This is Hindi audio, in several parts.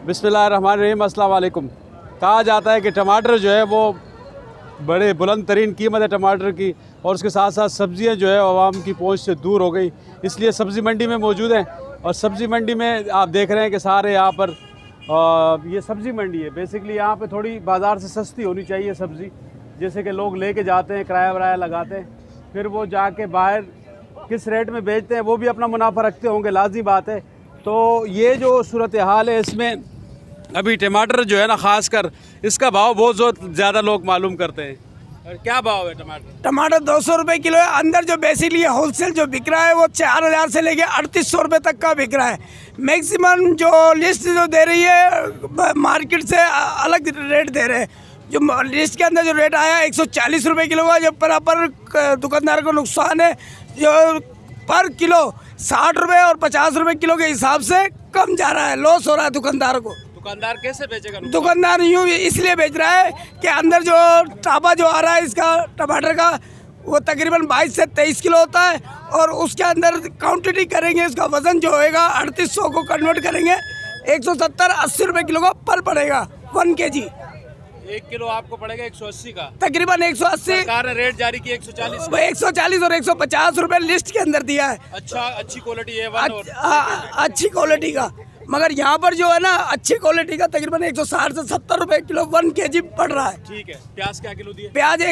बिस्मिल्लाहिर्रहमानिर्रहीम, अस्सलाम वालेकुम। कहा जाता है कि टमाटर जो है वो बड़े बुलंद तरीन कीमत है टमाटर की, और उसके साथ साथ सब्ज़ियाँ जो है आवाम की पहुँच से दूर हो गई, इसलिए सब्ज़ी मंडी में मौजूद हैं। और सब्ज़ी मंडी में आप देख रहे हैं कि सारे यहाँ पर ये सब्ज़ी मंडी है। बेसिकली यहाँ पे थोड़ी बाज़ार से सस्ती होनी चाहिए सब्ज़ी, जैसे कि लोग लेके जाते हैं, किराया वराया लगाते हैं, फिर वो जाके बाहर किस रेट में बेचते हैं, वो भी अपना मुनाफा रखते होंगे, लाजी बात है। तो ये जो सूरत हाल है, इसमें अभी टमाटर जो है ना, ख़ासकर इसका भाव बहुत ज़्यादा लोग मालूम करते हैं। और क्या भाव है टमाटर? टमाटर 200 रुपये किलो है। अंदर जो बेसिकली होलसेल जो बिक रहा है वो 4000 से लेके 3800 रुपये तक का बिक रहा है। मैक्सिमम जो लिस्ट जो दे रही है मार्केट से अलग रेट दे रहे हैं। जो लिस्ट के अंदर जो रेट आया 140 रुपये किलो का, जो बराबर दुकानदार को नुकसान है। जो पर किलो 60 रुपये और 50 रुपये किलो के हिसाब से कम जा रहा है, लॉस हो रहा है दुकानदार को। दुकानदार कैसे बेचेगा? दुकानदार यूँ इसलिए बेच रहा है कि अंदर जो टापा जो आ रहा है इसका टमाटर का, वो तकरीबन 22 से 23 किलो होता है, और उसके अंदर क्वांटिटी करेंगे, इसका वजन जो होएगा 3800 को कन्वर्ट करेंगे 170-80 रुपये किलो का पर पड़ेगा 1 kg। 1 किलो आपको पड़ेगा 180 का, तकरीबन 180। सरकार ने रेट जारी की 140 140 और 150 रुपये लिस्ट के अंदर दिया है। अच्छी क्वालिटी है, अच्छी क्वालिटी का। मगर यहाँ पर जो है ना, अच्छी क्वालिटी का तकरीबन 160 से 70 रुपये किलो 1 kg पड़ रहा है। ठीक है। प्याज क्या किलो दिए? प्याज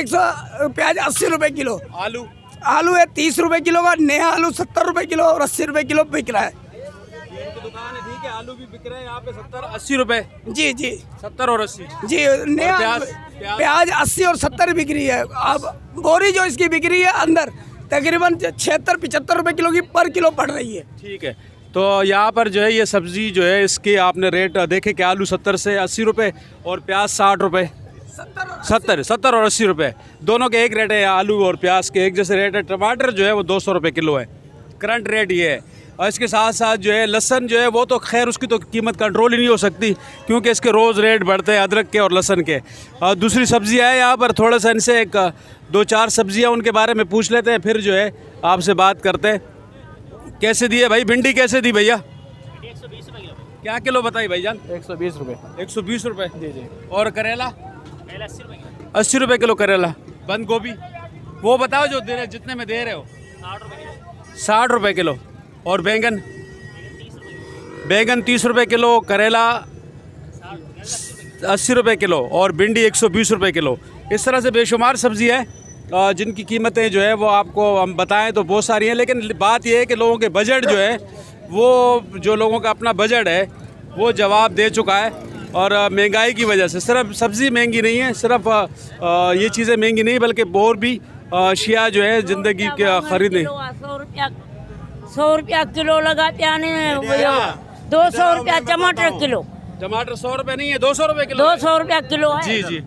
80 रुपये किलो। आलू है 30 रुपये किलो का। नया आलू 70 रुपये किलो और 80 रुपये किलो बिक रहा है। तो दुकान है, ठीक है, आलू भी बिक रहे हैं यहाँ पे 70-80 रुपये। जी 70 और 80 जी। नया प्याज 80 और 70 बिक रही है। अब बोरी जो इसकी बिक रही है अंदर तकरीबन 76-75 रुपये किलो की पर किलो पड़ रही है। ठीक है। तो यहाँ पर जो है ये सब्ज़ी जो है इसके आपने रेट देखे कि आलू 70 से 80 रुपये और प्याज 60 रुपये। 70 और 80 रुपये दोनों के एक रेट है। आलू और प्याज के एक जैसे रेट है। टमाटर जो है वो 200 रुपये किलो है, करंट रेट ये है। और इसके साथ साथ जो है लहसुन जो है वो तो खैर उसकी तो कीमत कंट्रोल ही नहीं हो सकती, क्योंकि इसके रोज़ रेट बढ़ते हैं अदरक के और लहसुन के। और दूसरी सब्ज़ियाँ हैं यहाँ पर, थोड़ा सा इनसे एक 2-4 सब्ज़ियाँ उनके बारे में पूछ लेते हैं, फिर जो है आपसे बात करते हैं। कैसे दिए भाई? भिंडी कैसे दी भैया? 120 रुपये किलो। क्या किलो बताई भाईजान? 120 रुपये। 120 रुपये। जी। और करेला? 80 रुपये किलो। 80 रुपये किलो करेला। बंद गोभी वो बताओ जो दे रहे, जितने में दे रहे हो। 60 रुपये किलो। 60 रुपये किलो। और बैंगन? बैंगन 30 रुपये किलो, करेला 80 रुपये किलो और भिंडी 120 रुपये किलो। इस तरह से बेशुमार सब्ज़ी है जिनकी कीमतें जो है वो आपको हम बताएं तो बहुत सारी हैं, लेकिन बात यह है कि लोगों के बजट जो है वो, जो लोगों का अपना बजट है वो जवाब दे चुका है। और महंगाई की वजह से सिर्फ सब्ज़ी महंगी नहीं है, सिर्फ ये चीज़ें महंगी नहीं, बल्कि और भी अशिया जो है ज़िंदगी के ख़रीदने। 100 रुपया किलो लगाते आने 200 रुपया टमाटर किलो। टमाटर 100 रुपये नहीं है, 200 रुपये किलो। 200 रुपया किलो है। जी।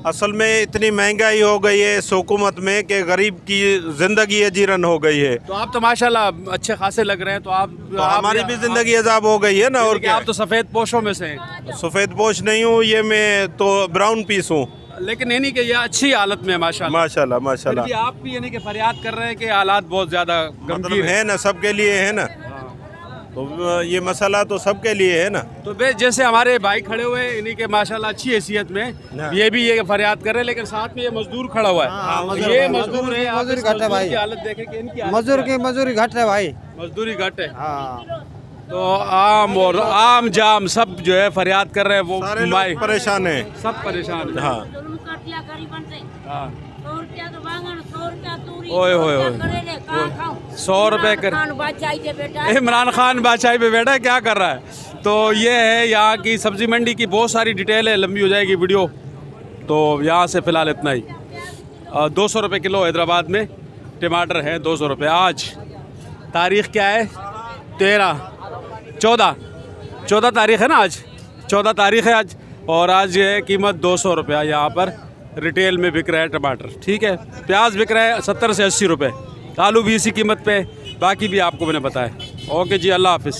असल में इतनी महंगाई हो गई है इस हुकूमत में कि गरीब की ज़िंदगी अजीरन हो गई है। तो आप तो माशाल्लाह अच्छे खासे लग रहे हैं, तो हमारी भी ज़िंदगी अजाब हो गई है ना। और क्या? आप तो सफ़ेद पोशों में से हैं। सफ़ेद पोश नहीं हूँ, ये मैं तो ब्राउन पीस हूँ। लेकिन यानी कि ये अच्छी हालत में माशाल्लाह। माशाल्लाह। फिर भी आप भी यानी कि फरियाद कर रहे हैं कि हालात बहुत ज़्यादा गंभीर है ना, सबके लिए है ना। तो ये मसला तो सबके लिए है ना। तो जैसे हमारे भाई खड़े हुए हैं इन्हीं के माशाल्लाह अच्छी हैसियत में ये भी ये फरियाद कर रहे हैं, लेकिन साथ में ये मजदूर खड़ा हुआ है। ये मजदूर है, मजदूरी घट है भाई। हालत देखें कि इनकी मजदूरी घट है भाई। मजदूरी घट है। हाँ। तो आम और आम जाम सब जो है फरियाद कर रहे हैं। वो सारे लोग परेशान है, सब परेशान है। हाँ। ओए 100 रुपये कर इमरान खान बादशाही पे बैठा है, क्या कर रहा है? तो ये है यहाँ की सब्ज़ी मंडी की बहुत सारी डिटेल है, लंबी हो जाएगी वीडियो, तो यहाँ से फ़िलहाल इतना ही। 200 रुपये किलो हैदराबाद में टमाटर है, 200 रुपये। आज तारीख़ क्या है? 14 तारीख़ है ना, आज 14 तारीख़ है आज। और आज ये कीमत 200 रुपया यहाँ पर रिटेल में बिक रहा है टमाटर। ठीक है। प्याज बिक रहा है 70 से 80 रुपये। आलू भी इसी कीमत पे, बाकी भी आपको मैंने बताया। ओके जी, अल्लाह हाफिज़।